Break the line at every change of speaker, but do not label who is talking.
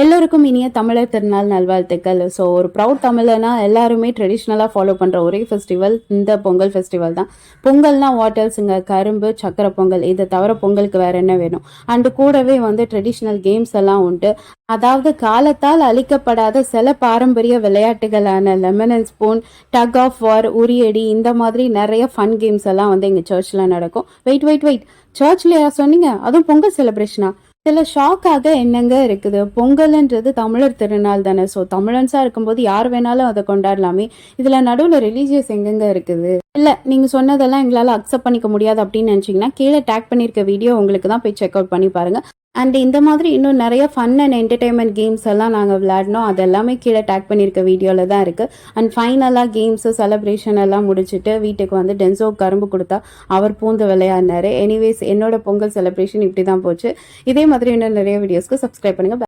எல்லோருக்கும் இனிய தமிழர் திருநாள் நல்வாழ்த்துக்கள். ஸோ ஒரு ப்ரவுட் தமிழனா எல்லாருமே ட்ரெடிஷ்னலாக ஃபாலோ பண்ணுற ஒரே ஃபெஸ்டிவல் இந்த பொங்கல் ஃபெஸ்டிவல் தான். பொங்கல்னா வாட்டர்ஸுங்க, கரும்பு, சக்கரை பொங்கல். இதை தவிர பொங்கலுக்கு வேற என்ன வேணும்? அண்டு கூடவே ட்ரெடிஷ்னல் கேம்ஸ் எல்லாம் உண்டு. அதாவது காலத்தால் அழிக்கப்படாத சில பாரம்பரிய விளையாட்டுகளான lemon and spoon, tug of war, உரியடி, இந்த மாதிரி நிறைய ஃபன் கேம்ஸ் எல்லாம் எங்கள் சர்ச்சில் நடக்கும். வெயிட் வெயிட் வெயிட், சர்ச்லையா சொன்னீங்க? அதுவும் பொங்கல் செலிப்ரேஷனா? சில ஷாக்காக என்னங்க இருக்குது? பொங்கல்ன்றது தமிழர் திருநாள் தானே. ஸோ தமிழன்ஸாக இருக்கும்போது யார் வேணாலும் அதை கொண்டாடலாமே. இதில் நடுவில் ரிலீஜியஸ் எங்கெங்க இருக்குது? இல்லை, நீங்கள் சொன்னதெல்லாம் எங்களால் அக்செப்ட் பண்ணிக்க முடியாது அப்படின்னு நினச்சிங்கன்னா கீழே டேக் பண்ணியிருக்க வீடியோ உங்களுக்கு தான் போய் செக் அவுட் பண்ணி பாருங்கள். அண்ட் இந்த மாதிரி இன்னும் நிறைய ஃபன் அண்ட் என்டர்டெயின்மெண்ட் கேம்ஸ் எல்லாம் நாங்கள் விளையாடினோம். அது எல்லாமே கீழே டேக் பண்ணியிருக்க வீடியோவில் தான் இருக்குது. அண்ட் ஃபைனலாக கேம்ஸு செலிப்ரேஷன் எல்லாம் முடிச்சுட்டு வீட்டுக்கு டென்சோ கரும்பு கொடுத்தா அவர் பூந்து விளையாடினாரு. எனிவேஸ், என்னோட பொங்கல் செலிப்ரேஷன் இப்படி தான் போச்சு. இதே மாதிரி இன்னும் நிறைய வீடியோஸ்க்கு சப்ஸ்கிரைப் பண்ணுங்கள்.